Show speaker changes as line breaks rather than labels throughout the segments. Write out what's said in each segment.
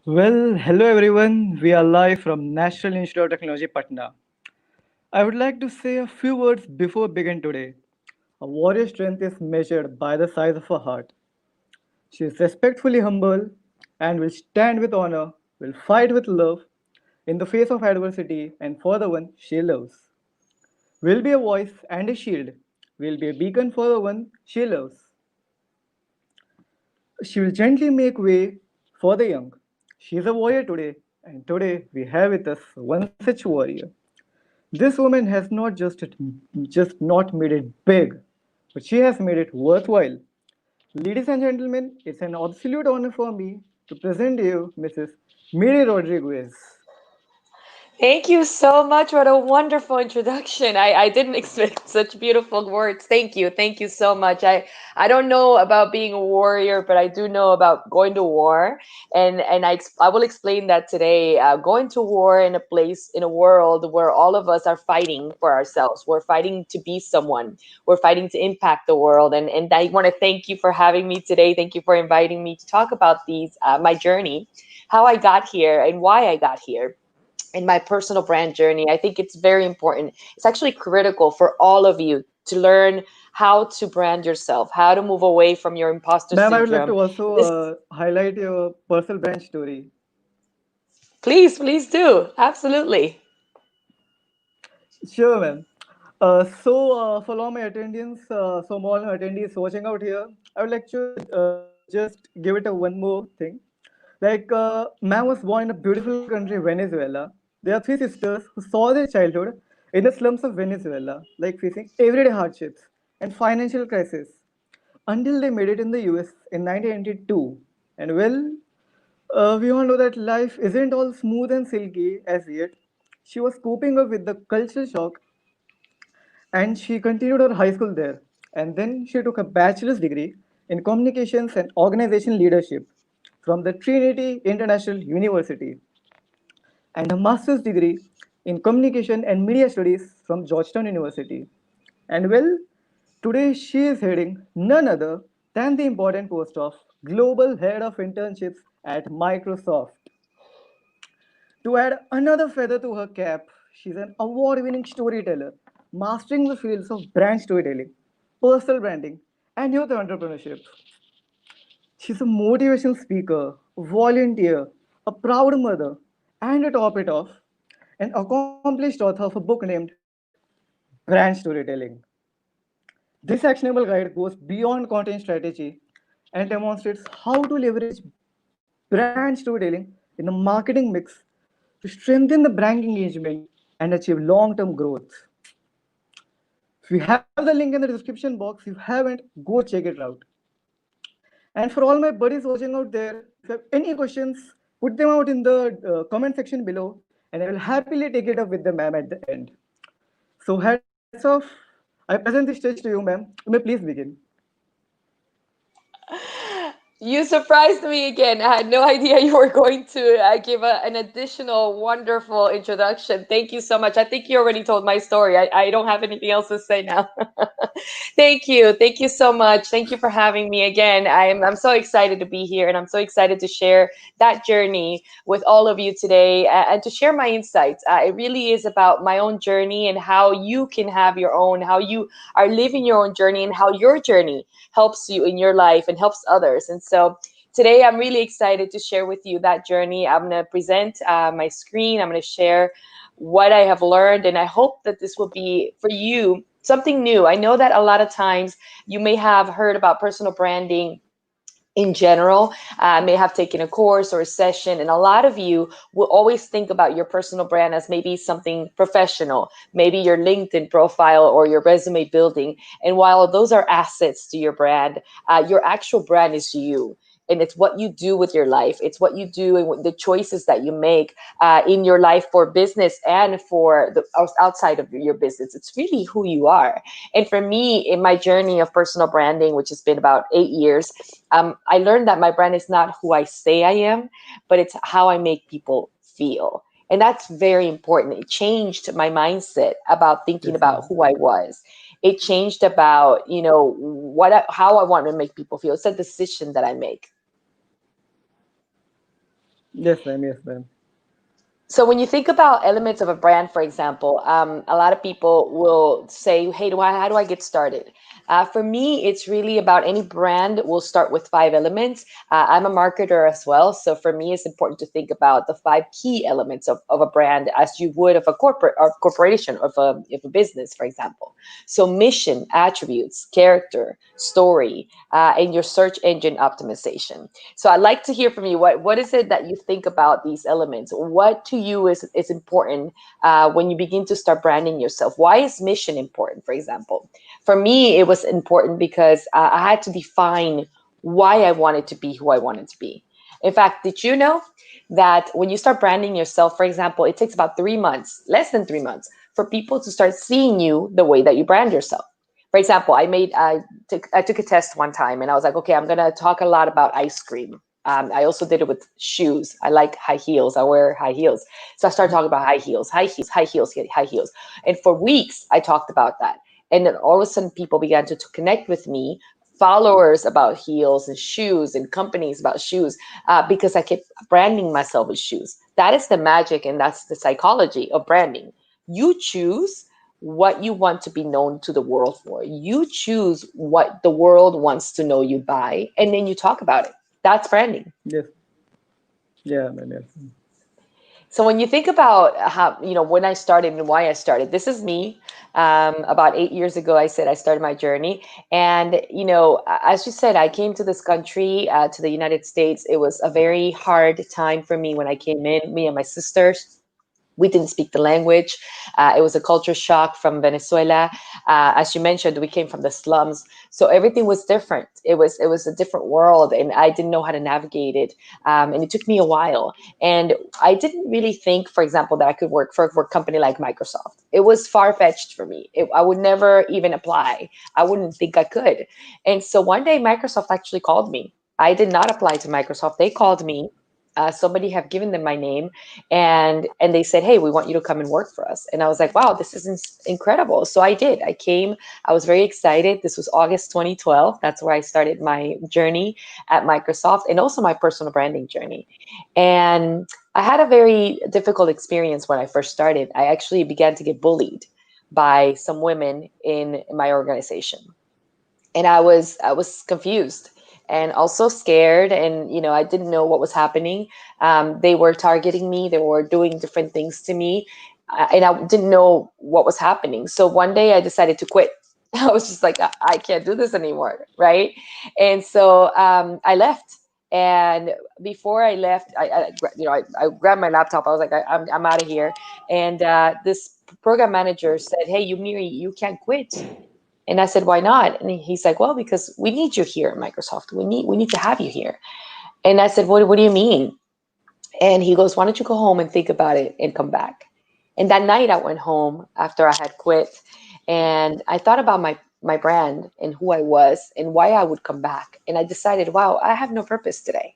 Well, hello everyone. We are live from National Institute of Technology, Patna. I would like to say a few words before begin today. A warrior's strength is measured by the size of her heart. She is respectfully humble and will stand with honor, will fight with love in the face of adversity and for the one she loves. Will be a voice and a shield. Will be a beacon for the one she loves. She will gently make way for the young. She is a warrior today, and today we have with us one such warrior. This woman has not just not made it big, but she has made it worthwhile. Ladies and gentlemen, it's an absolute honor for me to present you Mrs. Miri Rodriguez.
Thank you so much. What a wonderful introduction. I didn't expect such beautiful words. Thank you. Thank you so much. I don't know about being a warrior, but I do know about going to war. And I will explain that today. Going to war in a place, in a world where all of us are fighting for ourselves. We're fighting to be someone. We're fighting to impact the world. And I want to thank you for having me today. Thank you for inviting me to talk about my journey, how I got here and why I got here in my personal brand journey. I think it's very important. It's actually critical for all of you to learn how to brand yourself, how to move away from your imposter
Ma'am, I would like
syndrome.
to also
This,
highlight your personal brand story.
please do. Absolutely.
Sure, ma'am. For all my attendees watching out here, I would like to just give it a one more thing. Ma'am was born in a beautiful country, Venezuela. There are three sisters who saw their childhood in the slums of Venezuela, like facing everyday hardships and financial crisis, until they made it in the US in 1992. And we all know that life isn't all smooth and silky as yet. She was coping up with the cultural shock and she continued her high school there. And then she took a bachelor's degree in communications and organization leadership from the Trinity International University and a master's degree in communication and media studies from Georgetown University. And today she is heading none other than the important post of Global Head of Internships at Microsoft. To add another feather to her cap, she's an award winning storyteller, mastering the fields of brand storytelling, personal branding, and youth entrepreneurship. She's a motivational speaker, volunteer, a proud mother, and to top it off, an accomplished author of a book named Brand Storytelling. This actionable guide goes beyond content strategy and demonstrates how to leverage brand storytelling in the marketing mix to strengthen the brand engagement and achieve long term growth. If you have the link in the description box, if you haven't, go check it out. And for all my buddies watching out there, if you have any questions, put them out in the comment section below, and I will happily take it up with the ma'am at the end. So, hats off. I present the stage to you, ma'am. You may please begin.
You surprised me again. I had no idea you were going to give an additional wonderful introduction. Thank you so much. I think you already told my story. I don't have anything else to say now. Thank you. Thank you so much. Thank you for having me again. I'm so excited to be here and I'm so excited to share that journey with all of you today and to share my insights. It really is about my own journey and how you can have your own, how you are living your own journey and how your journey helps you in your life and helps others. And so today I'm really excited to share with you that journey. I'm going to present my screen. I'm going to share what I have learned. And I hope that this will be for you something new. I know that a lot of times you may have heard about personal branding in general, may have taken a course or a session, and a lot of you will always think about your personal brand as maybe something professional, maybe your LinkedIn profile or your resume building. And while those are assets to your brand, your actual brand is you. And it's what you do with your life. It's what you do and the choices that you make in your life for business and for the outside of your business. It's really who you are. And for me, in my journey of personal branding, which has been about 8 years, I learned that my brand is not who I say I am, but it's how I make people feel. And that's very important. It changed my mindset about thinking
Yes,
about
ma'am.
who I was. It changed about, how I want to make people feel. It's a decision that I make.
Yes, ma'am. Yes, ma'am.
So when you think about elements of a brand, for example, a lot of people will say, "Hey, how do I get started?" For me, it's really about any brand will start with five elements. I'm a marketer as well, so for me, it's important to think about the five key elements of a brand as you would of a corporate or corporation or of a business, for example. So mission, attributes, character, story, and your search engine optimization. So I'd like to hear from you. What is it that you think about these elements? What to you is important when you begin to start branding yourself? Why is mission important, for example? For me, it was important because I had to define why I wanted to be who I wanted to be. In fact, did you know that when you start branding yourself, for example, it takes about 3 months, less than 3 months, for people to start seeing you the way that you brand yourself? For example, I took a test one time and I was like, okay, I'm gonna talk a lot about ice cream. I also did it with shoes. I like high heels. I wear high heels. So I started talking about high heels, high heels, high heels, high heels. And for weeks, I talked about that. And then all of a sudden, people began to connect with me, followers about heels and shoes and companies about shoes, because I kept branding myself with shoes. That is the magic and that's the psychology of branding. You choose what you want to be known to the world for. You choose what the world wants to know you by, and then you talk about it. That's branding.
Yes. Yeah, ma'am. Yes.
So when you think about how, when I started and why I started, this is me. About 8 years ago, I said I started my journey. And, as you said, I came to this country, to the United States. It was a very hard time for me when I came in, me and my sisters. We didn't speak the language. It was a culture shock from Venezuela. As you mentioned, we came from the slums, so everything was different. It was a different world, and I didn't know how to navigate it. And it took me a while. And I didn't really think, for example, that I could work for a company like Microsoft. It was far fetched for me. I would never even apply. I wouldn't think I could. And so one day, Microsoft actually called me. I did not apply to Microsoft. They called me. Somebody have given them my name, and they said, "Hey, we want you to come and work for us." And I was like, "Wow, this is incredible." So I did. I came. I was very excited. This was August 2012. That's where I started my journey at Microsoft, and also my personal branding journey. And I had a very difficult experience when I first started. I actually began to get bullied by some women in my organization, and I was confused and also scared, and I didn't know what was happening. They were targeting me. They were doing different things to me, and I didn't know what was happening. So one day I decided to quit. I was just like, I can't do this anymore, right? And so I left. And before I left, I grabbed my laptop. I was like, I'm out of here. And this program manager said, "Hey, Miri, you can't quit." And I said, "Why not?" And he's like, "Well, because we need you here at Microsoft. We need to have you here." And I said, What do you mean?" And he goes, "Why don't you go home and think about it and come back?" And that night I went home after I had quit, and I thought about my brand and who I was and why I would come back. And I decided, wow, I have no purpose today.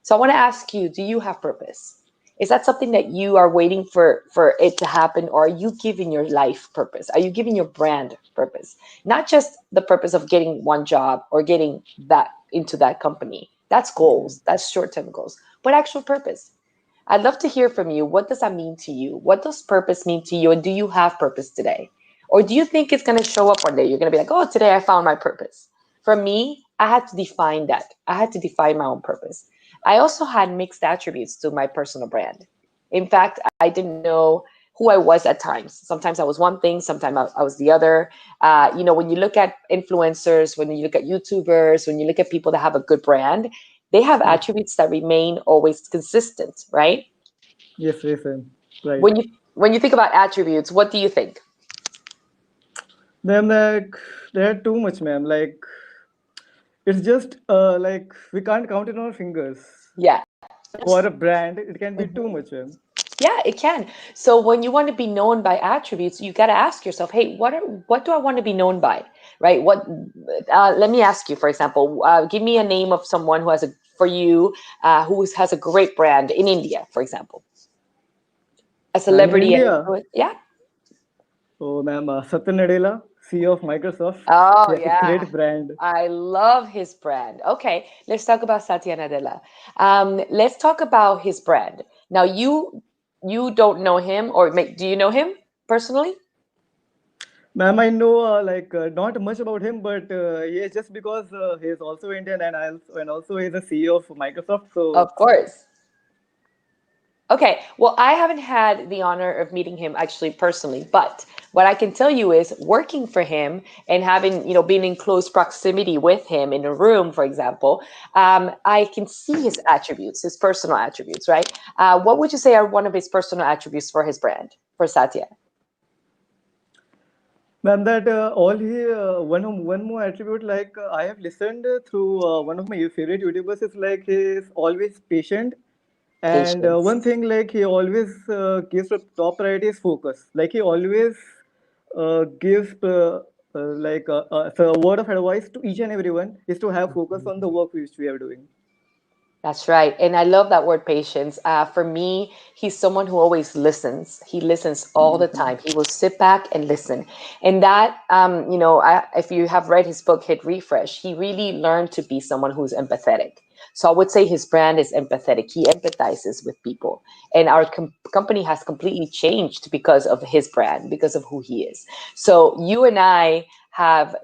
So I want to ask you, do you have purpose? Is that something that you are waiting for it to happen, or are you giving your life purpose? Are you giving your brand purpose? Not just the purpose of getting one job or getting that into that company. That's goals. That's short-term goals. But actual purpose. I'd love to hear from you. What does that mean to you? What does purpose mean to you? And do you have purpose today? Or do you think it's going to show up one day? You're going to be like, "Oh, today I found my purpose." For me, I had to define that. I had to define my own purpose. I also had mixed attributes to my personal brand. In fact, I didn't know who I was at times. Sometimes I was one thing, sometimes I was the other. When you look at influencers, when you look at YouTubers, when you look at people that have a good brand, they have
Yes.
attributes that remain always consistent, right?
Yes. Yes, ma'am. Right.
When you think about attributes, what do you think?
Ma'am, like there are too much, ma'am. Like it's just like we can't count it on our fingers.
Yeah.
For a brand, it can be too much, ma'am.
Yeah, it can. So when you want to be known by attributes, you got to ask yourself, "Hey, what do I want to be known by?" Right? Let me ask you, for example, give me a name of someone who has a for you who has a great brand in India, for example, a
And in
celebrity.
India,
Yeah.
oh, ma'am, Satya Nadella, CEO of Microsoft. He
Oh,
has a
yeah.
great brand.
I love his brand. Okay, let's talk about Satya Nadella. Let's talk about his brand. Now, you don't know him, or do you know him personally?
Ma'am, I know not much about him, but he is just because he is also Indian and also he is a CEO of Microsoft. So
Of course. Okay, well, I haven't had the honor of meeting him actually personally, but what I can tell you is working for him and having, being in close proximity with him in a room, for example, I can see his attributes, his personal attributes, right? What would you say are one of his personal attributes for his brand, for Satya?
ma'am, that all he one more attribute I have listened through one of my favorite YouTubers is like he is always patient, and
Patience.
one thing like he always gives the top priority is focus. Like he always gives so a word of advice to each and everyone is to have focus on the work which we are doing.
That's right. And I love that word patience. For me, he's someone who always listens. He listens all the time. He will sit back and listen. And that, if you have read his book, Hit Refresh, he really learned to be someone who's empathetic. So I would say his brand is empathetic. He empathizes with people. And our company has completely changed because of his brand, because of who he is. So you and I have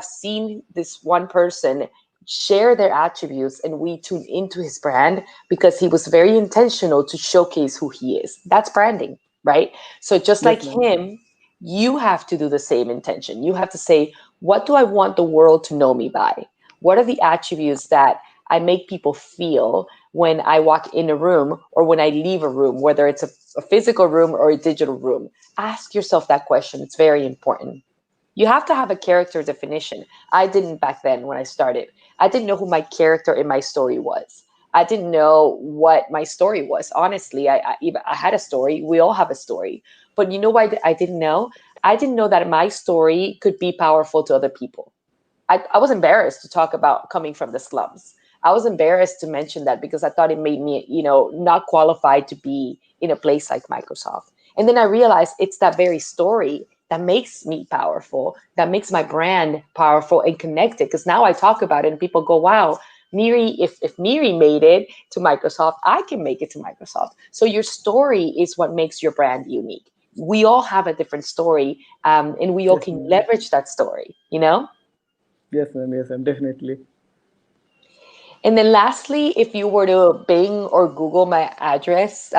seen this one person share their attributes, and we tune into his brand because he was very intentional to showcase who he is. That's branding, right? So just like
Yes, ma'am.
him, you have to do the same intention. You have to say, what do I want the world to know me by? What are the attributes that I make people feel when I walk in a room or when I leave a room, whether it's a physical room or a digital room? Ask yourself that question. It's very important. You have to have a character definition. I didn't back then when I started. I didn't know who my character in my story was. I didn't know what my story was. Honestly, I had a story. We all have a story. But you know why I didn't know? I didn't know that my story could be powerful to other people. I was embarrassed to talk about coming from the slums. I was embarrassed to mention that because I thought it made me, not qualified to be in a place like Microsoft. And then I realized it's that very story that makes me powerful, that makes my brand powerful and connected. Because now I talk about it and people go, wow, Miri, if Miri made it to Microsoft, I can make it to Microsoft. So your story is what makes your brand unique. We all have a different story, and we all
Yes,
can
ma'am.
leverage that story.
Yes, ma'am. Yes, ma'am. Definitely.
And then lastly, if you were to Bing or Google my address,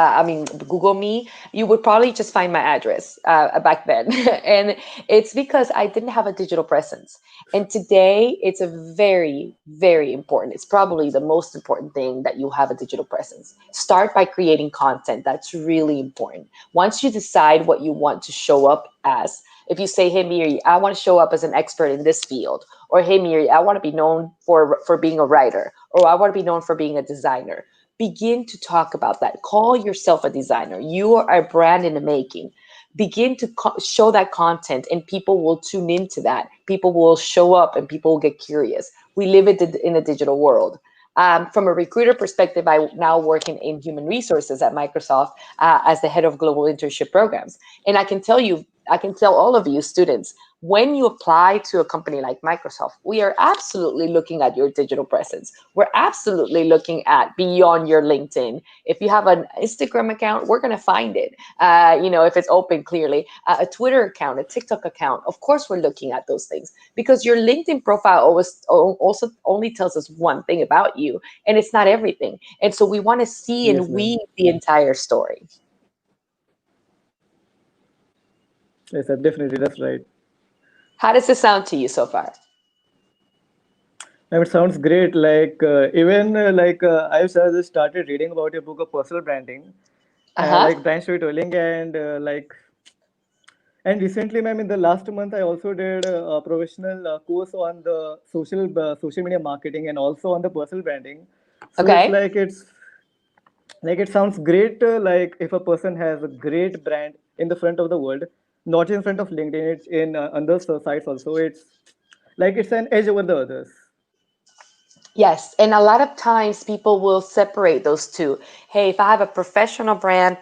Google me, you would probably just find my address back then. And it's because I didn't have a digital presence. And today it's a very, very important. It's probably the most important thing that you have a digital presence. Start by creating content. That's really important. Once you decide what you want to show up as, if you say, hey, Miri, I want to show up as an expert in this field, or hey, Miri, I want to be known for being a writer, or I want to be known for being a designer. Begin to talk about that. Call yourself a designer. You are a brand in the making. Begin to show that content, and people will tune into that. People will show up and people will get curious. We live in a digital world. From a recruiter perspective, I now work in human resources at Microsoft as the head of global internship programs. And I can tell all of you students, when you apply to a company like Microsoft, we are absolutely looking at your digital presence. We're absolutely looking at beyond your LinkedIn. If you have an Instagram account, we're going to find it. If it's open clearly, a Twitter account, a TikTok account. Of course, we're looking at those things because your LinkedIn profile also only tells us one thing about you, and it's not everything. And so we want to see
Yes,
and
ma'am.
weave the entire story.
Yes, sir. Definitely. That's right.
How does this sound to you so far?
It sounds great. Even I've just started reading about your book of personal branding,
Uh-huh.
like brand storytelling, and recently, ma'am, in the last month, I also did a professional course on the social media marketing and also on the personal branding. So
Okay.
it sounds great. Like if a person has a great brand in the front of the world, not in front of LinkedIn, it's in other sites also. It's an edge over the others.
Yes, and a lot of times people will separate those two. Hey, if I have a professional brand,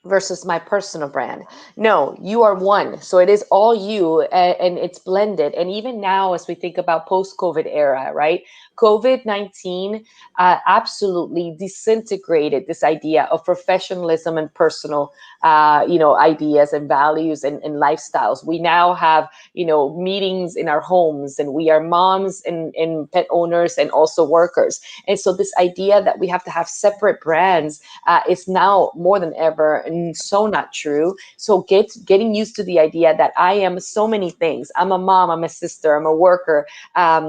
versus my personal brand. No, you are one. So it is all you, and it's blended. And even now, as we think about post-COVID era, right? COVID-19 absolutely disintegrated this idea of professionalism and personal, ideas and values and lifestyles. We now have, meetings in our homes, and we are moms and pet owners and also workers. And so this idea that we have to have separate brands is now more than ever and so not true. So getting used to the idea that I am so many things. I'm a mom, I'm a sister, I'm a worker, I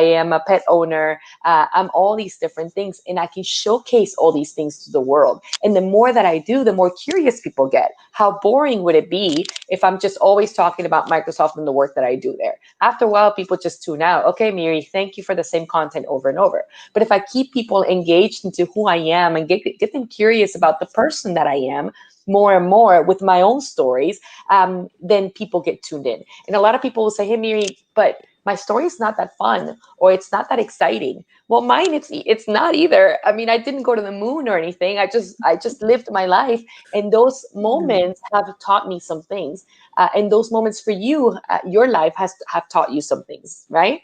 am a pet owner, I'm all these different things, and I can showcase all these things to the world. And the more that I do, the more curious people get. How boring would it be if I'm just always talking about Microsoft and the work that I do there? After a while, people just tune out. Okay, Miri, thank you for the same content over and over. But if I keep people engaged into who I am and get them curious about the person that I am more and more with my own stories, then people get tuned in. And a lot of people will say, hey, Miri, but my story is not that fun, or it's not that exciting. Well, mine, it's not either. I mean, I didn't go to the moon or anything. I just lived my life, and those moments have taught me some things. And those moments for you, your life have taught you some things, right?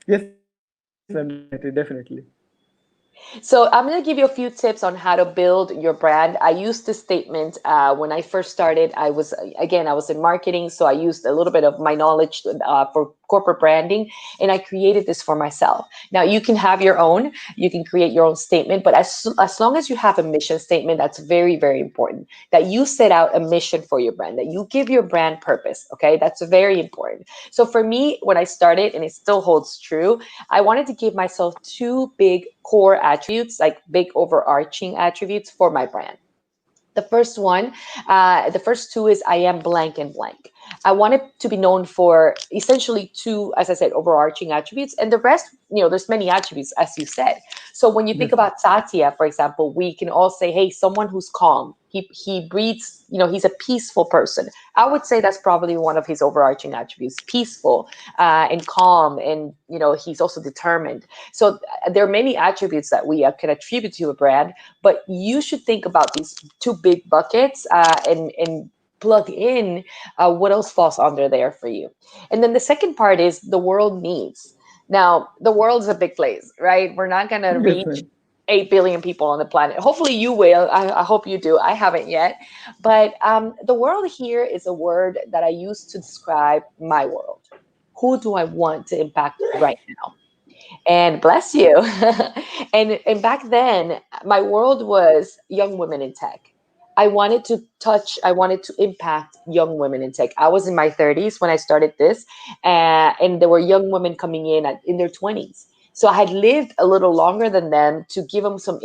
Yes, ma'am, definitely.
So I'm going to give you a few tips on how to build your brand. I used this statement when I first started. I was in marketing, so I used a little bit of my knowledge for corporate branding, and I created this for myself. Now you can have your own, you can create your own statement, but as long as you have a mission statement, that's very, very important. That you set out a mission for your brand, that you give your brand purpose. Okay, that's very important. So for me, when I started, and it still holds true, I wanted to give myself two big core attributes, like big overarching attributes for my brand. The first two is I am blank and blank. I want it to be known for essentially two, as I said, overarching attributes, and the rest, there's many attributes, as you said. So when you think
Yes,
about Satya, for example, we can all say, hey, someone who's calm. He breathes, he's a peaceful person. I would say that's probably one of his overarching attributes: peaceful and calm, and he's also determined. So there are many attributes that we can attribute to a brand, but you should think about these two big buckets and plug in what else falls under there for you. And then the second part is the world needs. Now, the world is a big place, right? We're not going to
yes,
reach
ma'am.
8 billion people on the planet. Hopefully you will. I hope you do. I haven't yet. But the world here is a word that I use to describe my world. Who do I want to impact right now? And bless you. And back then, my world was young women in tech. I wanted to impact young women in tech. I was in my 30s when I started this, and there were young women coming in their 20s. So I had lived a little longer than them to give them some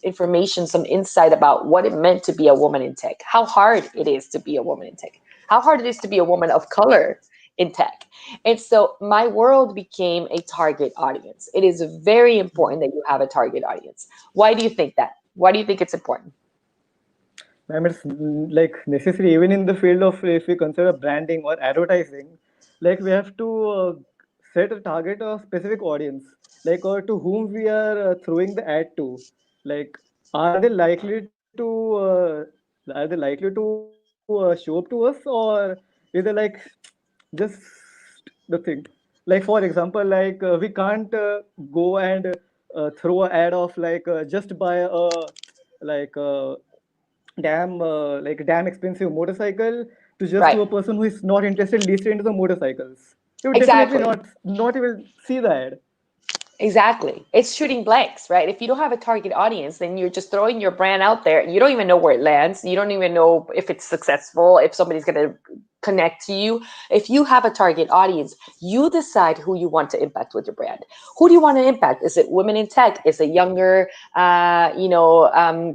information, some insight about what it meant to be a woman in tech, how hard it is to be a woman in tech, how hard it is to be a woman of color in tech. And so my world became a target audience. It is very important that you have a target audience. Why do you think that? Why do you think it's important?
Ma'am, it's like necessary even in the field of, if we consider branding or advertising, like we have to set a target a specific audience, like or to whom we are throwing the ad to. Like, are they likely to show up to us, or is it like just the thing? Like for example, like we can't go and throw an ad of like just buy a like damn expensive motorcycle to just
Right.
to a person who is not interested least into the motorcycles. He would definitely
Exactly.
not even see the ad.
Exactly. It's shooting blanks, right? If you don't have a target audience, then you're just throwing your brand out there and you don't even know where it lands. You don't even know if it's successful, if somebody's going to connect to you. If you have a target audience, you decide who you want to impact with your brand. Who do you want to impact? Is it women in tech? Is it younger,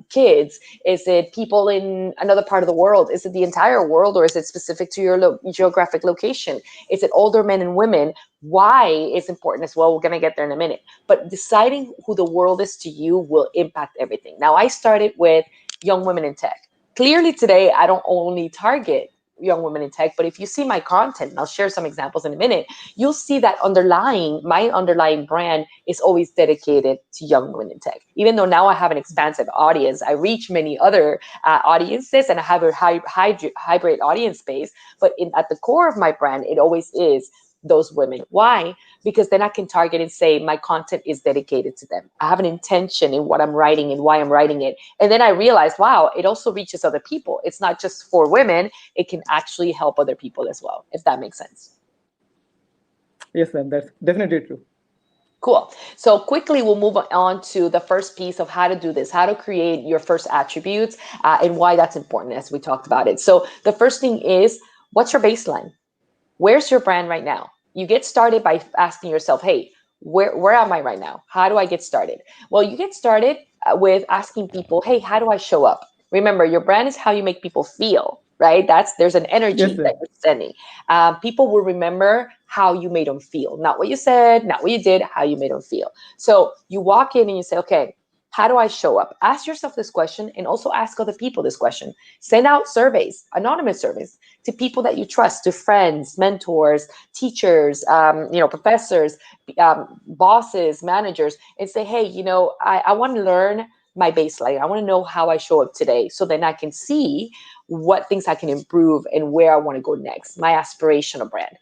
kids? Is it people in another part of the world? Is it the entire world, or is it specific to your geographic location? Is it older men and women? Why is important as well. We're going to get there in a minute. But deciding who the world is to you will impact everything. Now, I started with young women in tech. Clearly today, I don't only target young women in tech, but if you see my content, and I'll share some examples in a minute, you'll see that my underlying brand is always dedicated to young women in tech. Even though now I have an expansive audience, I reach many other audiences, and I have a hybrid audience base, but at the core of my brand, it always is those women. Why? Because then I can target and say my content is dedicated to them. I have an intention in what I'm writing and why I'm writing it. And then I realized, wow, it also reaches other people. It's not just for women. It can actually help other people as well, if that makes sense.
Yes, ma'am. That's definitely true.
Cool. So quickly, we'll move on to the first piece of how to do this, how to create your first attributes, and why that's important as we talked about it. So the first thing is, what's your baseline? Where's your brand right now? You get started by asking yourself, hey, where am I right now? How do I get started? Well, you get started with asking people, hey, how do I show up? Remember, your brand is how you make people feel, right? There's an
Yes,
energy that
ma'am.
you're sending. People will remember how you made them feel, not what you said, not what you did, how you made them feel. So you walk in and you say, okay, how do I show up? Ask yourself this question, and also ask other people this question. Send out surveys, anonymous surveys, to people that you trust, to friends, mentors, teachers, professors, bosses, managers, and say, hey, I want to learn my baseline. I want to know how I show up today, so then I can see what things I can improve and where I want to go next, my aspirational brand.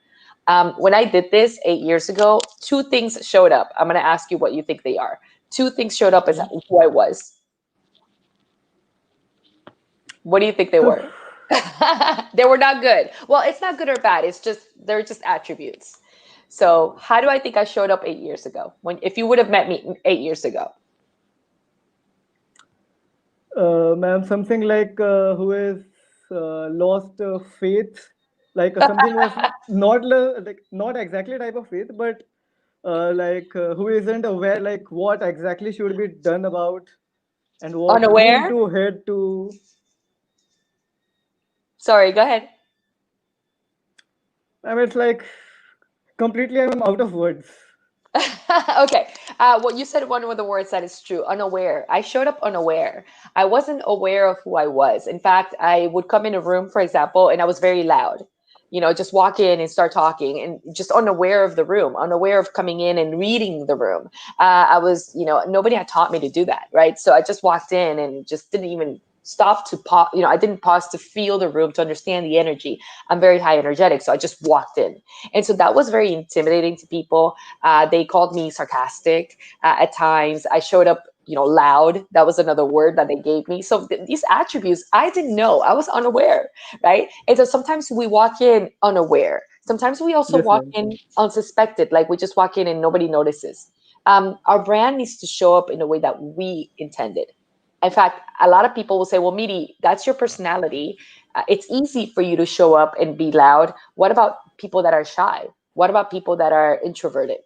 When I did this 8 years ago, two things showed up. I'm going to ask you what you think they are. Two things showed up as who I was. What do you think they
So,
were? They were not good. Well, it's not good or bad. They're just attributes. So how do I think I showed up 8 years ago? If you would have met me 8 years ago?
ma'am, something like who has lost faith, like something was not like not exactly type of faith, but like who isn't aware like what exactly should be done about and what whom
Unaware?
to head to.
Sorry, go ahead.
I mean, it's like completely I'm out of words.
Okay. What you said, one of the words that is true, unaware. I showed up unaware. I wasn't aware of who I was. In fact, I would come in a room, for example, and I was very loud. Just walk in and start talking, and just unaware of the room, unaware of coming in and reading the room. I was, nobody had taught me to do that, right? So I just walked in and just didn't even stop to pause. I didn't pause to feel the room, to understand the energy. I'm very high energetic, so I just walked in. And so that was very intimidating to people. They called me sarcastic at times. I showed up, loud. That was another word that they gave me. So these attributes, I didn't know. I was unaware, right? And so sometimes we walk in unaware. Sometimes we also
Yes,
walk
ma'am.
in unsuspected, like we just walk in and nobody notices. Our brand needs to show up in a way that we intended. In fact, a lot of people will say, well, Miri, that's your personality. It's easy for you to show up and be loud. What about people that are shy? What about people that are introverted?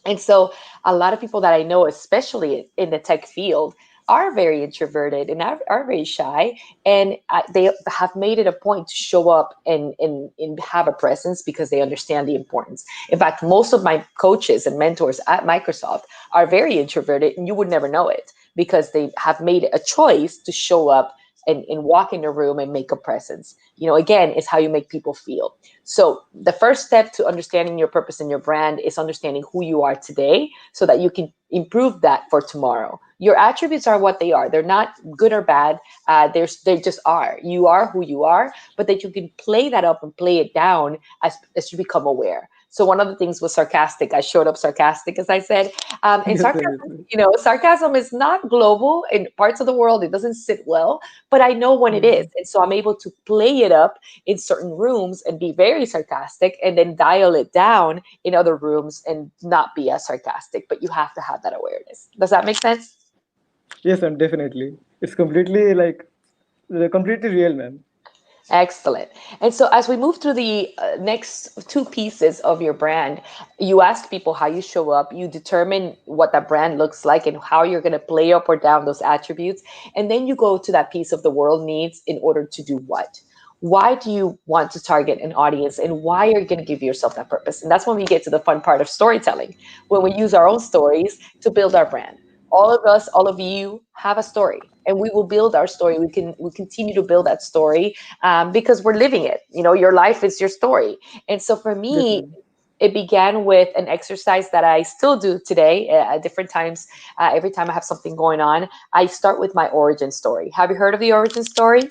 And so a lot of people that I know, especially in the tech field, are very introverted and are very shy. And they have made it a point to show up and have a presence because they understand the importance. In fact, most of my coaches and mentors at Microsoft are very introverted, and you would never know it because they have made a choice to show up and walk in the room and make a presence. Again, it's how you make people feel. So the first step to understanding your purpose and your brand is understanding who you are today so that you can improve that for tomorrow. Your attributes are what they are. They're not good or bad. They just are. You are who you are, but that you can play that up and play it down as you become aware. So one of the things was sarcastic. I showed up sarcastic, as I said. And
Yes, ma'am. Yes,
sarcasm,
ma'am.
sarcasm is not global in parts of the world. It doesn't sit well, but I know when it is.
Mhm.
And so I'm able to play it up in certain rooms and be very sarcastic, and then dial it down in other rooms and not be as sarcastic. But you have to have that awareness. Does that make sense?
Yes, ma'am. Definitely. It's completely like completely real, ma'am.
Excellent. And so, as we move through the next two pieces of your brand, you ask people how you show up, you determine what that brand looks like and how you're going to play up or down those attributes. And then you go to that piece of the world needs in order to do what? Why do you want to target an audience, and why are you going to give yourself that purpose? And that's when we get to the fun part of storytelling, when we use our own stories to build our brand. all of us, all of you have a story, and we will build our story. We continue to build that story because we're living it. You know, your life is your story. And so for
Yes,
me,
ma'am.
it began with an exercise that I still do today at different times. Every time I have something going on, I start with my origin story. Have you heard of the origin story?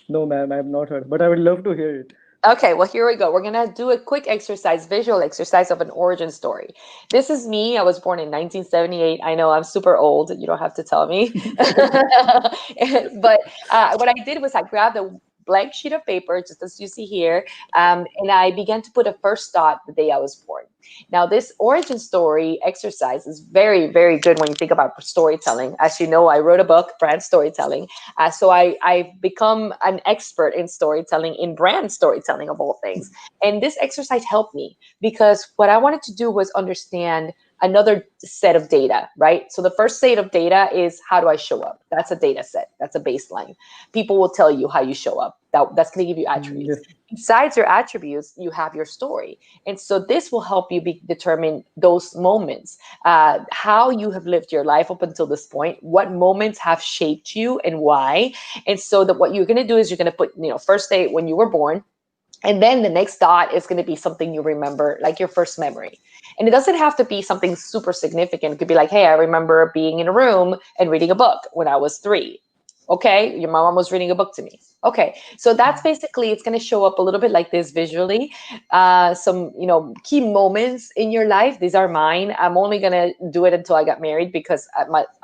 No, ma'am, I have not heard, but I would love to hear it.
Okay, well, here we go. We're going to do a quick exercise, visual exercise of an origin story. This is me. I was born in 1978. I know I'm super old. You don't have to tell me. But what I did was I grabbed a blank sheet of paper, just as you see here, and I began to put a first thought the day I was born. Now, this origin story exercise is very, very good when you think about storytelling. As you know, I wrote a book, Brand Storytelling. I've become an expert in storytelling, in brand storytelling of all things. And this exercise helped me because what I wanted to do was understand another set of data, right? So the first set of data is, how do I show up? That's a data set. That's a baseline. People will tell you how you show up. That's going to give you attributes.
Yes.
Besides your attributes, you have your story. And so this will help you determine those moments, how you have lived your life up until this point, what moments have shaped you and why. And so that what you're going to do is you're going to put, first day when you were born, and then the next dot is going to be something you remember, like your first memory. And it doesn't have to be something super significant. It could be like, hey, I remember being in a room and reading a book when I was 3. Okay, your mom was reading a book to me. Okay, so that's basically, it's going to show up a little bit like this visually. Some, key moments in your life. These are mine. I'm only going to do it until I got married because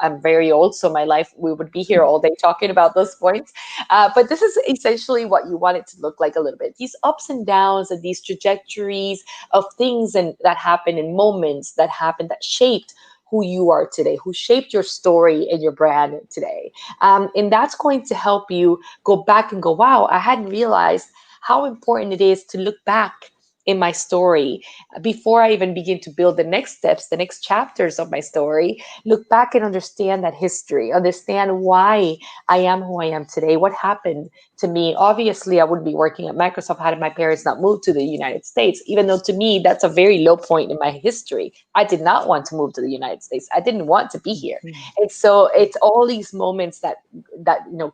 I'm very old. So my life, we would be here all day talking about those points. But this is essentially what you want it to look like a little bit. These ups and downs and these trajectories of things and that happen in moments that happened that shaped who you are today, who shaped your story and your brand today. And that's going to help you go back and go, wow, I hadn't realized how important it is to look back in my story before I even begin to build the next steps, the next chapters of my story. Look back and understand that history, understand why I am who I am today, what happened to me. Obviously, I wouldn't be working at Microsoft had my parents not moved to the United States, even though to me, that's a very low point in my history. I did not want to move to the United States. I didn't want to be here. And so it's all these moments that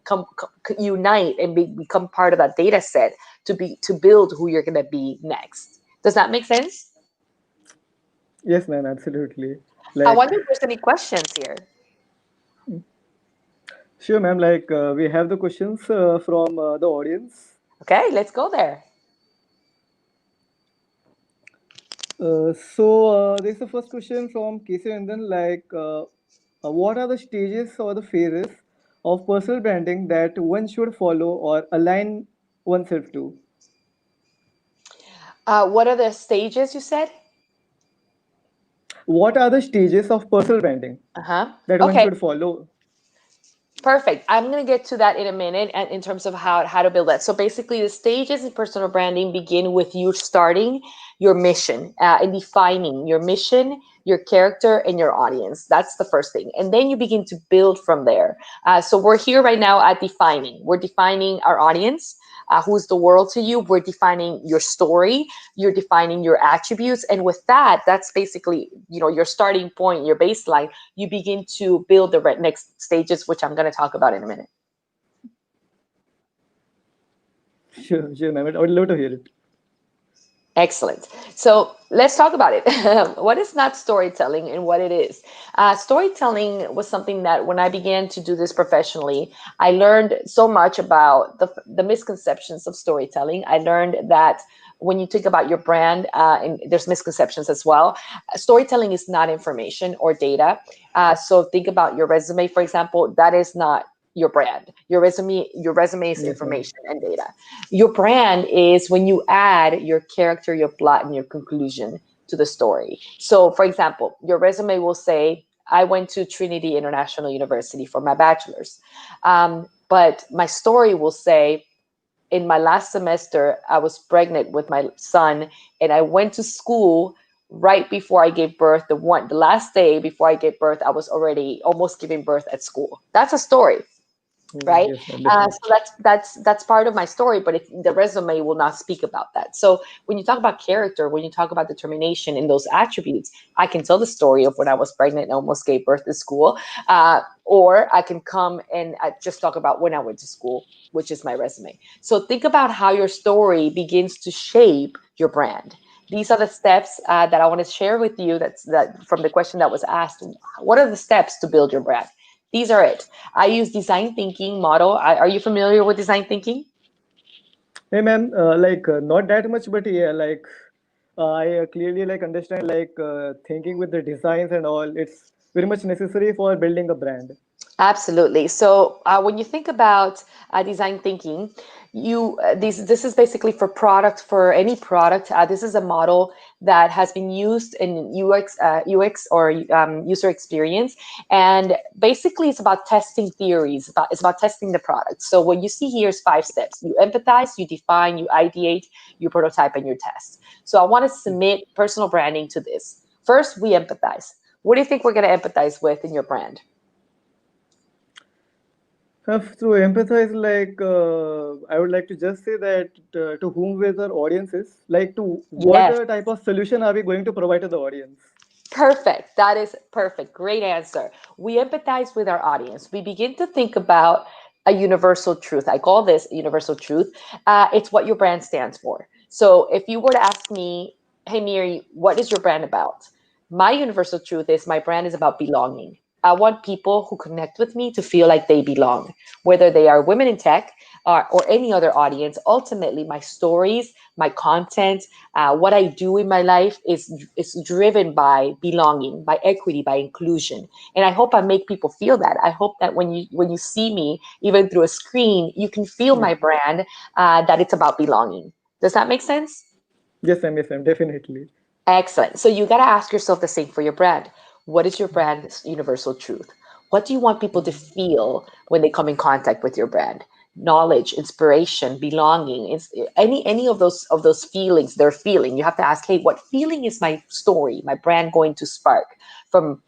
come unite and become part of that data set to build who you're going to be next. Does that make sense?
Yes, ma'am, absolutely.
I wonder
Like,
if there's any questions here.
sure, ma'am. Like, we have the questions from the audience.
Okay, let's go there.
There's the first question from Casey Nandan. Like, what are the stages or the phases of personal branding that one should follow or align oneself to?
What are the stages you said?
What are the stages of personal branding
Uh-huh.
that one
Okay,
should follow?
perfect. I'm going to get to that in a minute and in terms of how to build that. So basically, the stages in personal branding begin with you starting your mission and defining your mission, your character, and your audience. That's the first thing. And then you begin to build from there. So we're here right now at defining. We're defining our audience. Who's the world to you? We're defining your story. You're defining your attributes. And with that, that's basically, your starting point, your baseline. You begin to build the next stages, which I'm going to talk about in a minute.
Sure, ma'am. I would love to hear it.
Excellent. So let's talk about it. What is not storytelling and what it is? Storytelling was something that when I began to do this professionally, I learned so much about the misconceptions of storytelling. I learned that when you think about your brand, and there's misconceptions as well. Storytelling is not information or data. So think about your resume, for example. That is not your brand. Your resume is
Yes, ma'am.
information and data. Your brand is when you add your character, your plot, and your conclusion to the story. So, for example, your resume will say, I went to Trinity International University for my bachelor's. But my story will say, in my last semester, I was pregnant with my son, and I went to school right before I gave birth. The last day before I gave birth, I was already almost giving birth at school. That's a story. right?
Yes, ma'am, definitely.
So that's part of my story, but the resume will not speak about that. So when you talk about character, when you talk about determination and those attributes, I can tell the story of when I was pregnant and almost gave birth to school, or I can come and just talk about when I went to school, which is my resume. So think about how your story begins to shape your brand. These are the steps that I want to share with you. That from the question that was asked. What are the steps to build your brand? These are it. I use design thinking model. Are you familiar with design thinking?
Hey, ma'am, not that much, but yeah, I clearly understand thinking with the designs and all. It's very much necessary for building a brand.
Absolutely. So when you think about design thinking, this is basically for product, for any product. This is a model that has been used in UX or user experience, and basically it's about testing theories. It's about testing the product. So what you see here is 5 steps: you empathize, you define, you ideate, you prototype, and you test. So I want to submit personal branding to this. First, we empathize. What do you think we're going to empathize with in your brand?
To empathize, I would like to just say that to whom with our audience is, to what
Yes.
type of solution are we going to provide to the audience?
Perfect. That is perfect. Great answer. We empathize with our audience. We begin to think about a universal truth. I call this universal truth. It's what your brand stands for. So if you were to ask me, hey, Miri, what is your brand about? My universal truth is my brand is about belonging. I want people who connect with me to feel like they belong, whether they are women in tech or any other audience. Ultimately, my stories, my content, what I do in my life is driven by belonging, by equity, by inclusion. And I hope I make people feel that. I hope that when you see me, even through a screen, you can feel
Yes,
my brand, that it's about belonging. Does that make sense?
yes, ma'am, definitely.
Excellent. So you got to ask yourself the same for your brand. What is your brand's universal truth? What do you want people to feel when they come in contact with your brand? Knowledge, inspiration, belonging. It's any of those feelings they're feeling. You have to ask, hey, what feeling is my story, my brand going to spark from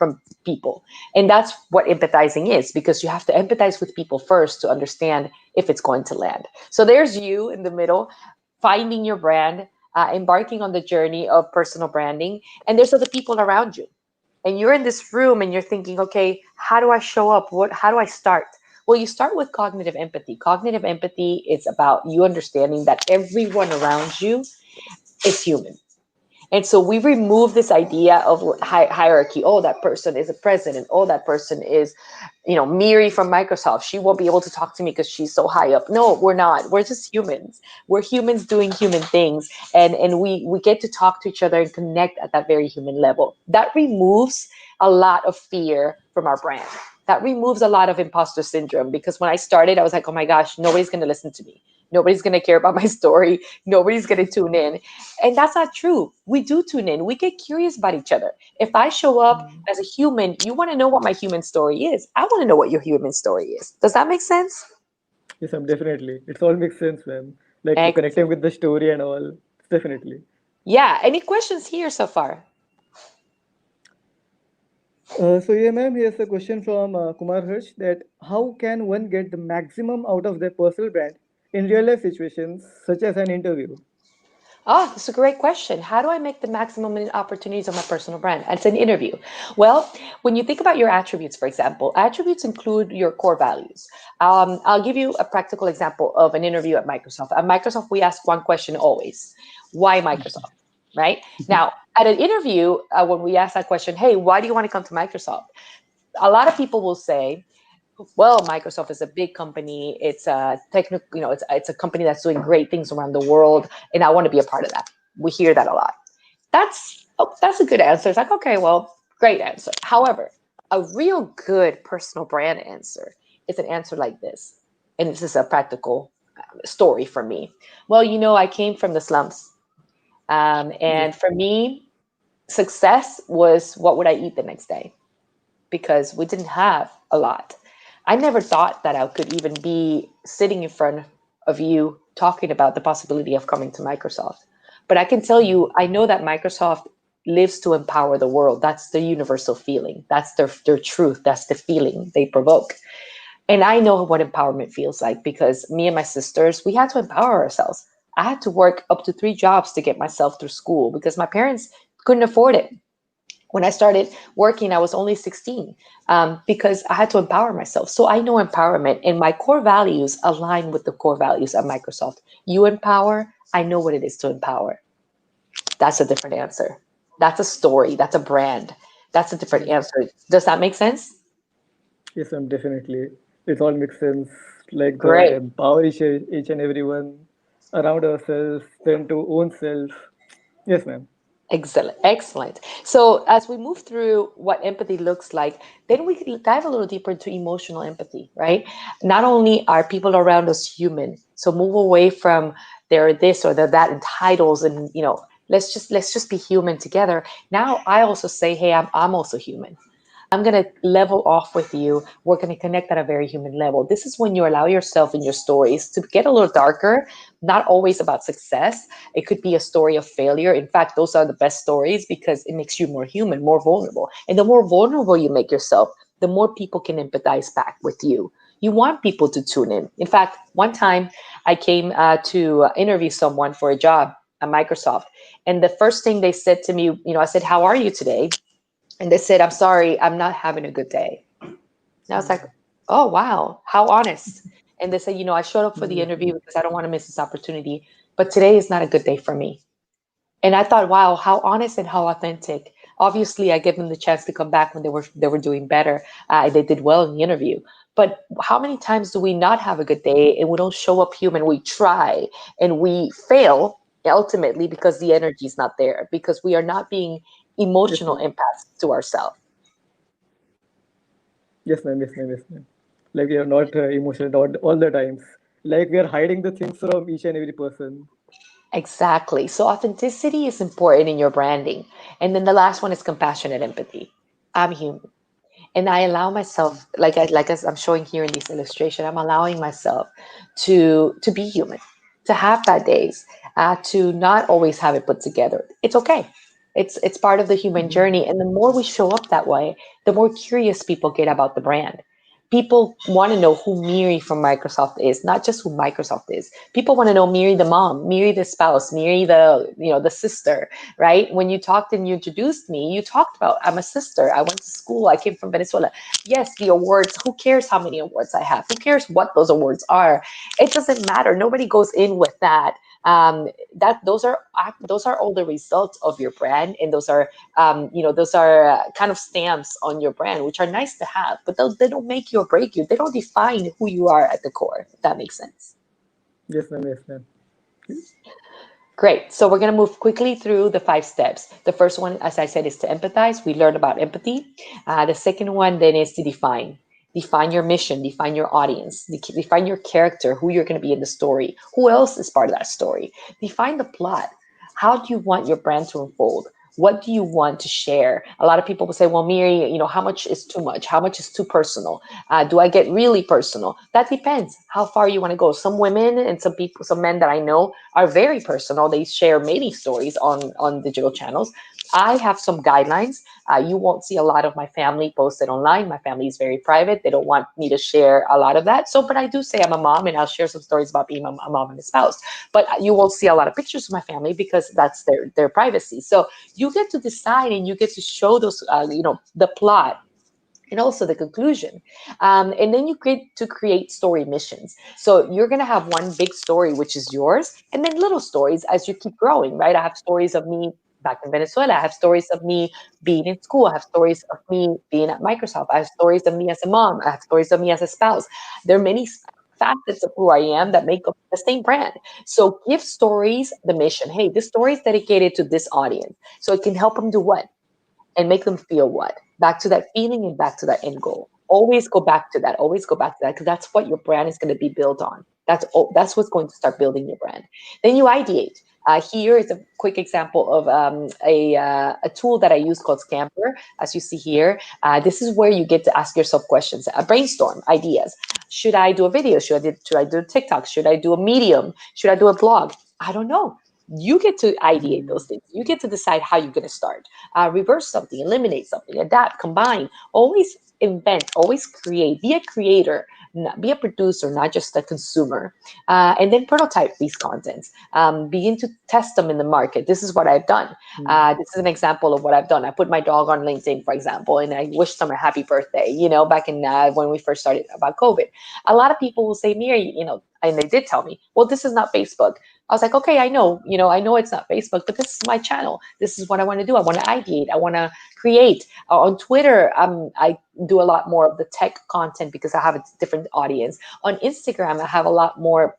people? And that's what empathizing is, because you have to empathize with people first to understand if it's going to land. So there's you in the middle, finding your brand, embarking on the journey of personal branding, and there's other people around you. And you're in this room and you're thinking, okay, how do I show up? How do I start? Well, you start with cognitive empathy. Cognitive empathy is about you understanding that everyone around you is human. And so we remove this idea of hierarchy. Oh, that person is a president. Oh, that person is, Miri from Microsoft. She won't be able to talk to me because she's so high up. No, we're not. We're just humans. We're humans doing human things. And we get to talk to each other and connect at that very human level. That removes a lot of fear from our brand. That removes a lot of imposter syndrome, because when I started, I was like, oh my gosh, nobody's going to listen to me. Nobody's going to care about my story. Nobody's going to tune in. And that's not true. We do tune in. We get curious about each other. If I show up as a human, you want to know what my human story is. I want to know what your human story is. Does that make sense?
Yes, ma'am, definitely. It all makes sense, ma'am. To connecting
Excellent.
with the story and all, definitely.
Yeah. Any questions here so far?
So yeah, ma'am, here's a question from Kumar Hirsch that how can one get the maximum out of their personal brand in real life situations such as an interview?
Oh, that's a great question. How do I make the maximum opportunities of my personal brand? It's an interview. Well, when you think about your attributes, for example, attributes include your core values. I'll give you a practical example of an interview at Microsoft. At Microsoft, we ask one question always: why Microsoft? Right now, at an interview, when we ask that question, hey, why do you want to come to Microsoft? A lot of people will say, well, Microsoft is a big company. It's a technical, it's a company that's doing great things around the world, and I want to be a part of that. We hear that a lot. That's a good answer. It's like, okay, well, great answer. However, a real good personal brand answer is an answer like this, and this is a practical story for me. Well, I came from the slums,
Yes.
and for me, success was what would I eat the next day, because we didn't have a lot. I never thought that I could even be sitting in front of you talking about the possibility of coming to Microsoft. But I can tell you, I know that Microsoft lives to empower the world. That's the universal feeling. That's their truth. That's the feeling they provoke. And I know what empowerment feels like, because me and my sisters, we had to empower ourselves. I had to work up to 3 jobs to get myself through school because my parents couldn't afford it. When I started working, I was only 16, because I had to empower myself. So I know empowerment, and my core values align with the core values at Microsoft. You empower, I know what it is to empower. That's a different answer. That's a story. That's a brand. That's a different
Yes,
answer. Does that make sense?
yes, ma'am, definitely. It all makes sense. Like the
Great.
empower each and everyone around ourselves, then to own self. Yes, ma'am.
Excellent. Excellent. So as we move through what empathy looks like, then we can dive a little deeper into emotional empathy, right? Not only are people around us human, so move away from they're this or they're that and titles, and let's just be human together. Now I also say, hey, I'm also human. I'm going to level off with you. We're going to connect at a very human level. This is when you allow yourself in your stories to get a little darker, not always about success. It could be a story of failure. In fact, those are the best stories because it makes you more human, more vulnerable. And the more vulnerable you make yourself, the more people can empathize back with you. You want people to tune in. In fact, one time I came to interview someone for a job at Microsoft. And the first thing they said to me, I said, how are you today? And they said, I'm sorry, I'm not having a good day. And I was like, oh, wow, how honest. And they said, I showed up for the
Yes,
interview because I don't want to miss this opportunity, but today is not a good day for me. And I thought, wow, how honest and how authentic. Obviously, I gave them the chance to come back when they were doing better. They did well in the interview. But how many times do we not have a good day and we don't show up human? We try and we fail ultimately because the energy is not there, because we are not being
yes,
emotional
ma'am.
empaths to ourselves.
Yes, ma'am. Yes, ma'am. Yes, ma'am. Like we are not emotional all the times. Like we are hiding the things from each and every person.
Exactly. So authenticity is important in your branding. And then the last one is compassionate empathy. I'm human. And I allow myself, like as I'm showing here in this illustration, I'm allowing myself to be human, to have bad days, to not always have it put together. It's okay. It's part of the human journey. And the more we show up that way, the more curious people get about the brand. People want to know who Miri from Microsoft is, not just who Microsoft is. People want to know Miri the mom, Miri the spouse, Miri the sister, right? When you talked and you introduced me, you talked about I'm a sister. I went to school. I came from Venezuela. Yes, the awards. Who cares how many awards I have? Who cares what those awards are? It doesn't matter. Nobody goes in with that. Those are all the results of your brand, and those are kind of stamps on your brand, which are nice to have, but they don't make you or break you. They don't define who you are at the core. If that makes sense.
Yes, ma'am. Yes, ma'am.
Great. So we're going to move quickly through the 5 steps. The first one, as I said, is to empathize. We learned about empathy. The second one then is to define. Define your mission, define your audience, define your character, who you're going to be in the story, who else is part of that story. Define the plot. How do you want your brand to unfold? What do you want to share? A lot of people will say, well, Miri, how much is too much? How much is too personal? Do I get really personal? That depends how far you want to go. Some women and some people, some men that I know are very personal. They share many stories on digital channels. I have some guidelines. You won't see a lot of my family posted online. My family is very private. They don't want me to share a lot of that. But I do say I'm a mom, and I'll share some stories about being a mom and a spouse. But you won't see a lot of pictures of my family because that's their privacy. So you get to decide, and you get to show those, the plot and also the conclusion. And then you create story missions. So you're going to have one big story, which is yours, and then little stories as you keep growing, right? I have stories of me back in Venezuela. I have stories of me being in school. I have stories of me being at Microsoft. I have stories of me as a mom. I have stories of me as a spouse. There are many facets of who I am that make up the same brand. So give stories the mission. Hey, this story is dedicated to this audience. So it can help them do what? And make them feel what? Back to that feeling and back to that end goal. Always go back to that. Always go back to that, because that's what your brand is going to be built on. That's what's going to start building your brand. Then you ideate. Here is a quick example of a tool that I use called Scamper. As you see here, this is where you get to ask yourself questions, brainstorm ideas. Should I do a video? Should I do a TikTok? Should I do a Medium? Should I do a blog? I don't know. You get to ideate those things. You get to decide how you're going to start. Reverse something, eliminate something, adapt, combine. Always invent, always create. Be a creator. be a producer, not just a consumer. And then prototype these contents. Begin to test them in the market. This is what I've done. This is an example of what I've done. I put my dog on LinkedIn, for example, and I wished them a happy birthday, back in when we first started about COVID. A lot of people will say, Miri, and they did tell me, well, this is not Facebook. I was like, okay, I know it's not Facebook, but this is my channel. This is what I want to do. I want to ideate. I want to create. On Twitter, I do a lot more of the tech content because I have a different audience. On Instagram, I have a lot more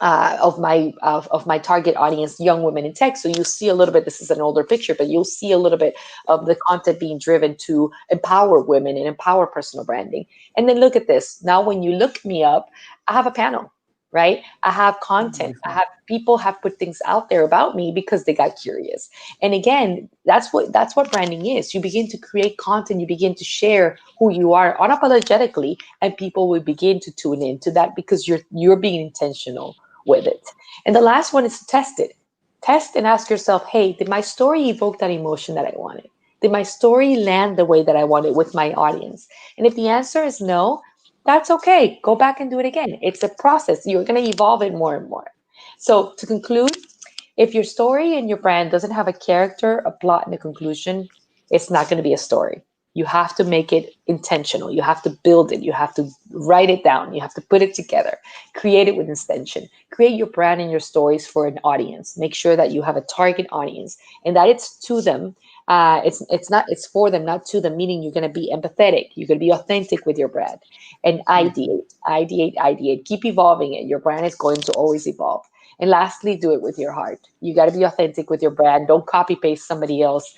of my target audience, young women in tech. So you'll see a little bit, this is an older picture, but you'll see a little bit of the content being driven to empower women and empower personal branding. And then look at this. Now, when you look me up, I have a panel, right? I have content. I have people have put things out there about me because they got curious. And again, that's what branding is. You begin to create content, you begin to share who you are unapologetically, and people will begin to tune into that because you're being intentional with it. And the last one is to test it. Test and ask yourself, hey, did my story evoke that emotion that I wanted? Did my story land the way that I wanted with my audience? And if the answer is no, that's okay. Go back and do it again. It's a process. You're going to evolve it more and more. So to conclude, if your story and your brand doesn't have a character, a plot, and a conclusion, it's not going to be a story. You have to make it intentional. You have to build it. You have to write it down. You have to put it together. Create it with intention. Create your brand and your stories for an audience. Make sure that you have a target audience and that it's to them. It's for them, not to them, meaning you're going to be empathetic. You're going to be authentic with your brand and ideate. Keep evolving it. Your brand is going to always evolve. And lastly, do it with your heart. You got to be authentic with your brand. Don't copy paste somebody else.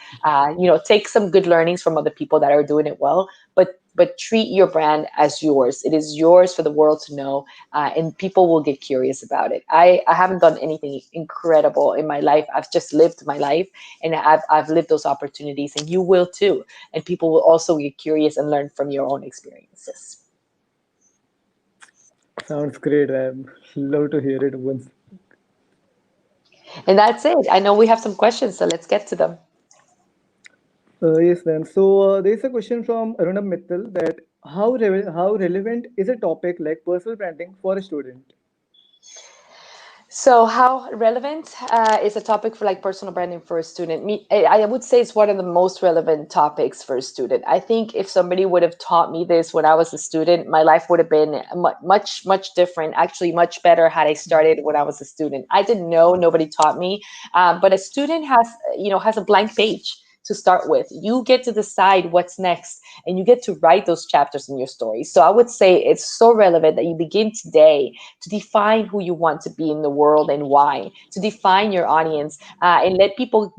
Take some good learnings from other people that are doing it well, but treat your brand as yours. It is yours for the world to know, and people will get curious about it. I haven't done anything incredible in my life. I've just lived my life, and I've lived those opportunities, and you will too. And people will also get curious and learn from your own experiences.
Sounds great. I'm love to hear it once.
And that's it. I know we have some questions, so let's get to them.
Yes, then. So there is a question from Arunam Mittal that how relevant is a topic like personal branding for a student?
So, how relevant is a topic for like personal branding for a student? I would say it's one of the most relevant topics for a student. I think if somebody would have taught me this when I was a student, my life would have been much different. Actually, much better had I started when I was a student. I didn't know, nobody taught me, but a student has a blank page to start with. You get to decide what's next, and you get to write those chapters in your story. So I would say it's so relevant that you begin today to define who you want to be in the world and why, to define your audience, and let people,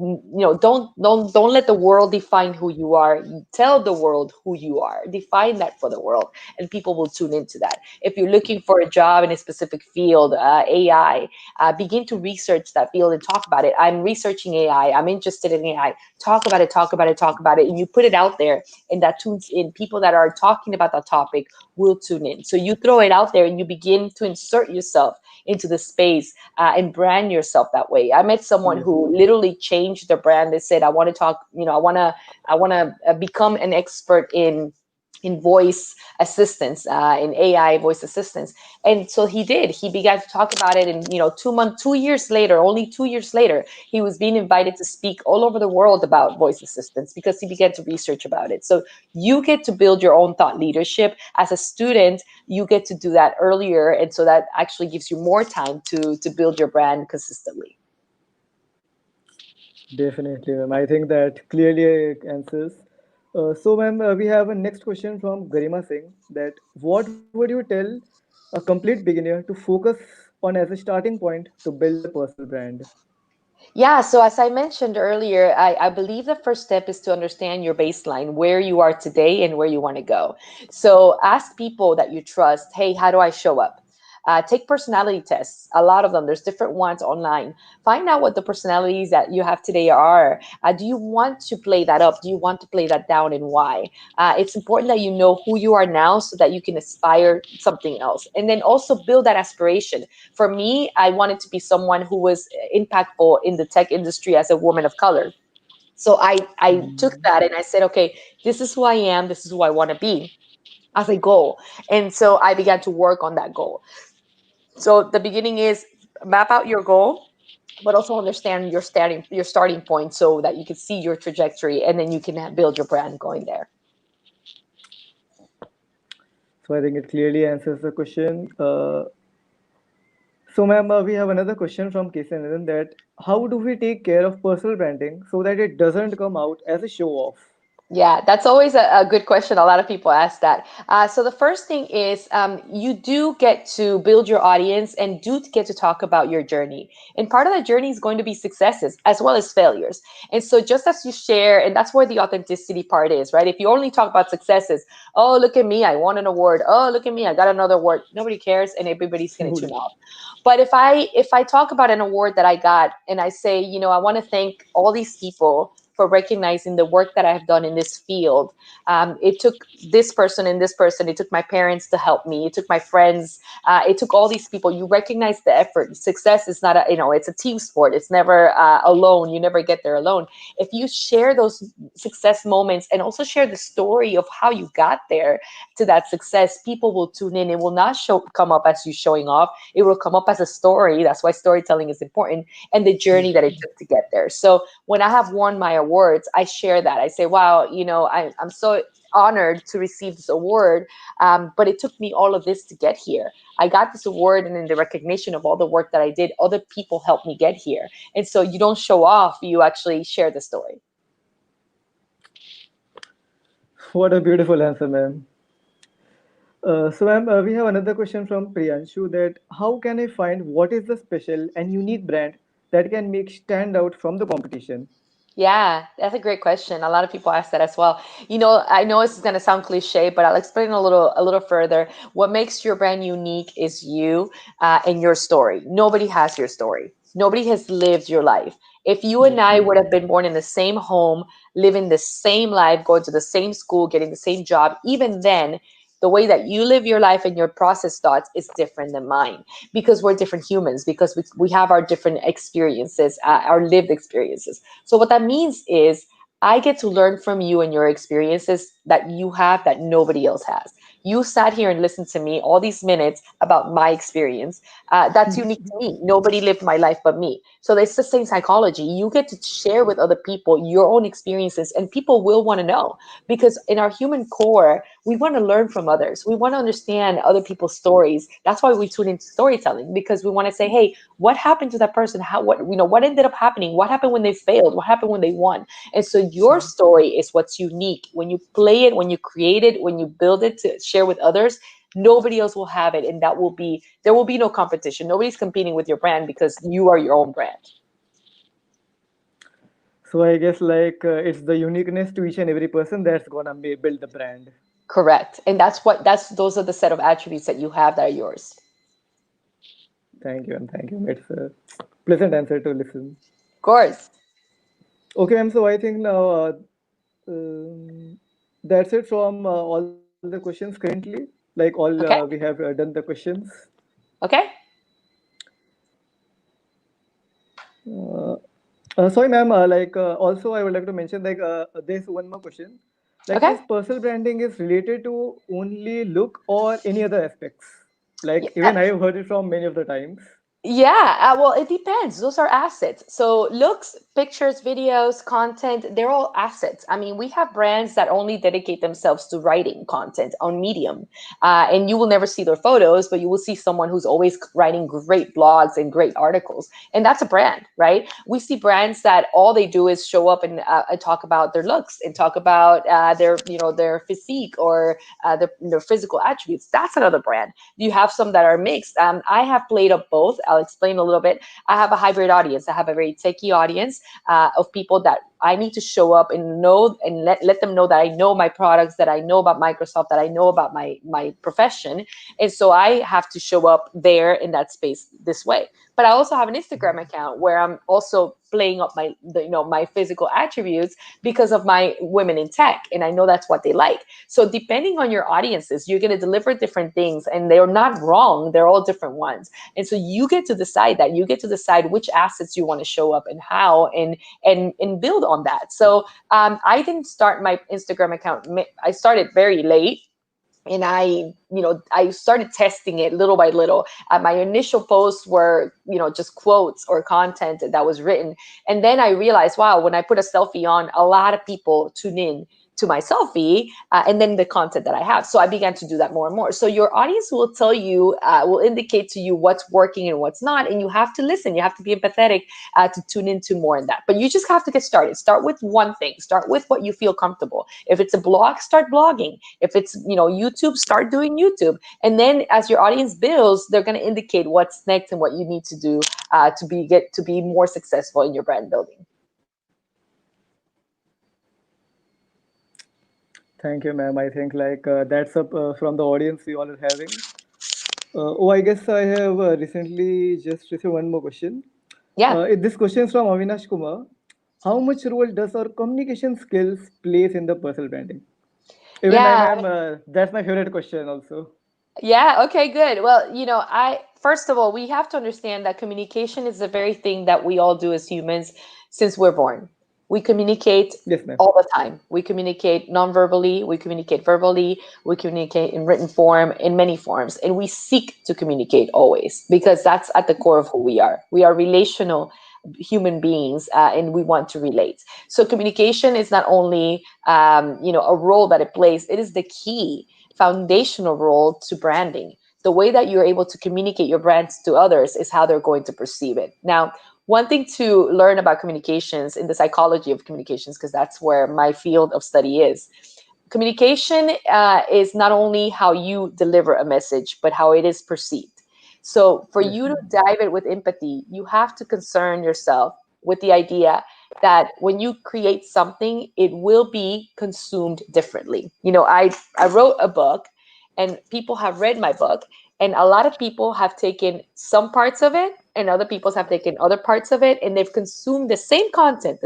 don't let the world define who you are. Tell the world who you are. Define that for the world, and people will tune into that. If you're looking for a job in a specific field, AI, begin to research that field and talk about it. I'm researching AI. I'm interested in AI. Talk about it, and you put it out there, and that tunes in. People that are talking about that topic will tune in. So you throw it out there, and you begin to insert yourself into the space, and brand yourself that way. I met someone
Yes.
who literally changed their brand. They said, I want to talk, I want to become an expert in voice assistance, in AI voice assistance. And so he did. He began to talk about it, and 2 years later, only 2 years later, he was being invited to speak all over the world about voice assistance because he began to research about it. So you get to build your own thought leadership as a student. You get to do that earlier, and so that actually gives you more time to build your brand consistently.
Definitely, ma'am. I think that clearly answers. So, ma'am, we have a next question from Garima Singh that what would you tell a complete beginner to focus on as a starting point to build a personal brand?
Yeah, so as I mentioned earlier, I believe the first step is to understand your baseline, where you are today and where you want to go. So ask people that you trust, hey, how do I show up? Take personality tests, a lot of them. There's different ones online. Find out what the personalities that you have today are. Do you want to play that up? Do you want to play that down, and why? It's important that you know who you are now so that you can aspire something else. And then also build that aspiration. For me, I wanted to be someone who was impactful in the tech industry as a woman of color. So I took
Mm,
that and I said, okay, this is who I am. This is who I want to be. as a goal. And so I began to work on that goal. So the beginning is map out your goal, but also understand your starting point so that you can see your trajectory, and then you can build your brand going there.
So I think it clearly answers the question. So, ma'am, we have another question from Kisan that how do we take care of personal branding so that it doesn't come out as a show off?
Yeah, that's always a good question. A lot of people ask that. So the first thing is you do get to build your audience and do get to talk about your journey. And part of that journey is going to be successes as well as failures. And so just as you share, and that's where the authenticity part is, right? If you only talk about successes, oh, look at me, I won an award. Oh, look at me, I got another award. Nobody cares, and everybody's going to tune
Nobody.
off. But if I talk about an award that I got, and I say, I want to thank all these people for recognizing the work that I've done in this field. It took this person and this person. It took my parents to help me. It took my friends. It took all these people. You recognize the effort. Success is not it's a team sport. It's never alone. You never get there alone. If you share those success moments and also share the story of how you got there to that success, people will tune in. It will not come up as you showing off. It will come up as a story. That's why storytelling is important, and the journey that it took to get there. So when I have won my awards, I share that. I say, wow, I'm so honored to receive this award, but it took me all of this to get here. I got this award, and in the recognition of all the work that I did, other people helped me get here. And so you don't show off, you actually share the story.
What a beautiful answer, ma'am. So, ma'am, we have another question from Priyanshu that how can I find what is the special and unique brand that can make stand out from the competition?
Yeah, that's a great question. A lot of people ask that as well. I know this is going to sound cliche, but I'll explain a little further. What makes your brand unique is you and your story. Nobody has your story. Nobody has lived your life. If you and
Yes,
I
ma'am.
would have been born in the same home, living the same life, going to the same school, getting the same job, even then, the way that you live your life and your process thoughts is different than mine, because we're different humans, because we have our different experiences, our lived experiences. So what that means is I get to learn from you and your experiences that you have that nobody else has. You sat here and listened to me all these minutes about my experience. That's unique to me. Nobody lived my life but me. So it's the same psychology. You get to share with other people your own experiences, and people will want to know, because in our human core, we want to learn from others. We want to understand other people's stories. That's why we tune into storytelling, because we want to say, hey, what happened to that person? What ended up happening? What happened when they failed? What happened when they won? And so your story is what's unique. When you play it, when you create it, when you build it to share with others, nobody else will have it. And there will be no competition. Nobody's competing with your brand, because you are your own brand.
So I guess like it's the uniqueness to each and every person that's gonna build the brand.
Correct. And those are the set of attributes that you have that are yours.
Thank you and thank you. It's a pleasant answer to listen.
Of course.
Okay, ma'am. So I think now um, that's it from all the questions currently. Like all we
Okay.
have done the questions.
Okay.
Uh, Sorry, ma'am. Also, I would like to mention there's one more question. Like,
Okay.
is personal branding is related to only look or any other aspects? Like,
Yeah.
even I have heard it from many of the times.
Yeah, well, it depends. Those are assets. So looks, pictures, videos, content, they're all assets. I mean, we have brands that only dedicate themselves to writing content on Medium. And you will never see their photos, but you will see someone who's always writing great blogs and great articles. And that's a brand, right? We see brands that all they do is show up and talk about their looks and talk about their physique or their physical attributes. That's another brand. You have some that are mixed. I have played up both. I'll explain a little bit. I have a hybrid audience. I have a very techie audience of people that I need to show up and know and let them know that I know my products, that I know about Microsoft, that I know about my profession. And so I have to show up there in that space this way. But I also have an Instagram account where I'm also playing up my physical attributes because of my women in tech. And I know that's what they like. So depending on your audiences, you're going to deliver different things, and they're not wrong. They're all different ones. And so you get to decide that. You get to decide which assets you want to show up and how, and build on that. So I didn't start my Instagram account. I started very late. and I started testing it little by little. My initial posts were, just quotes or content that was written. And then I realized, wow, when I put a selfie on, a lot of people tune in to my selfie, and then the content that I have. So I began to do that more and more. So your audience will tell you, will indicate to you what's working and what's not. And you have to listen. You have to be empathetic to tune into more in that. But you just have to get started. Start with one thing. Start with what you feel comfortable. If it's a blog, start blogging. If it's, YouTube, start doing YouTube. And then as your audience builds, they're going to indicate what's next and what you need to do to be more successful in your brand building.
Thank you, ma'am. I think that's up from the audience we all are having. I guess I have recently just received one more question.
Yeah.
This question is from Avinash Kumar. How much role does our communication skills plays in the personal branding? Even I,
Yeah.
ma'am, that's my favorite question also.
Yeah. Okay, good. Well, first of all, we have to understand that communication is the very thing that we all do as humans since we're born. We communicate
Yes, ma'am.
all the time. We communicate non-verbally, we communicate verbally, we communicate in written form, in many forms, and we seek to communicate always because that's at the core of who we are. We are relational human beings, and we want to relate. So communication is not only a role that it plays, it is the key foundational role to branding. The way that you're able to communicate your brands to others is how they're going to perceive it. Now, one thing to learn about communications in the psychology of communications, because that's where my field of study is, communication is not only how you deliver a message, but how it is perceived. So for
Yes,
you to
ma'am.
dive it with empathy, you have to concern yourself with the idea that when you create something, it will be consumed differently. I wrote a book and people have read my book, and a lot of people have taken some parts of it and other people have taken other parts of it, and they've consumed the same content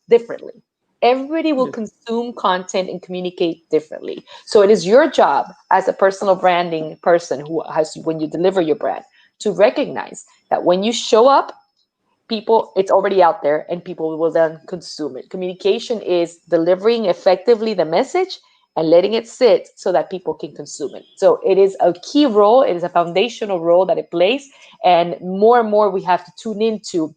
differently. Everybody will
Yes.
consume content and communicate differently. So it is your job as a personal branding person when you deliver your brand, to recognize that when you show up, it's already out there and people will then consume it. Communication is delivering effectively the message and letting it sit so that people can consume it. So it is a key role, it is a foundational role that it plays, and more we have to tune into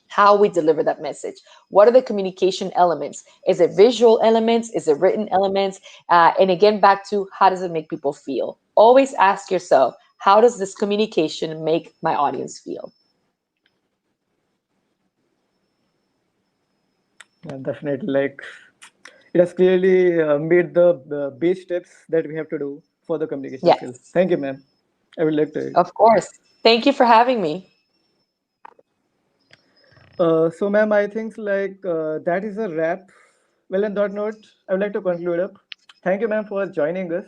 how we deliver that message. What are the communication elements? Is it visual elements? Is it written elements? And again, back to how does it make people feel? Always ask yourself, how does this communication make my audience feel?
Yeah, definitely. It has clearly made the base steps that we have to do for the communication skills.
Yes,
Thank you, ma'am. I would like to.
of course. Thank you for having me.
So, ma'am, I think that is a wrap. Well, on that note, I would like to conclude up. Thank you, ma'am, for joining us.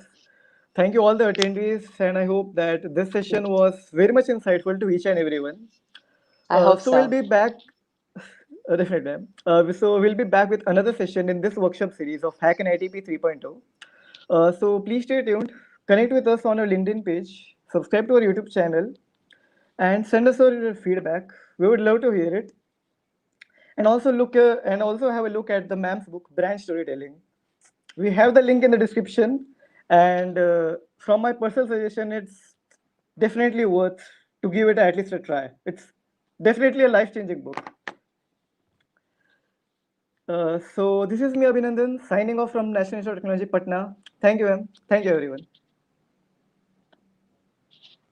Thank you, all the attendees, and I hope that this session was very much insightful to each and everyone.
I hope
So we'll
so.
be back, definitely, ma'am. So we'll be back with another session in this workshop series of HackNITP 3.0. So please stay tuned. Connect with us on our LinkedIn page. Subscribe to our YouTube channel and send us your feedback. We would love to hear it. And also have a look at the ma'am's book, Brand Storytelling. We have the link in the description. And from my personal suggestion, it's definitely worth to give it at least a try. It's definitely a life-changing book. So this is me, Abhinandan, signing off from National Institute of Technology, Patna. Thank you, ma'am. Thank you, everyone.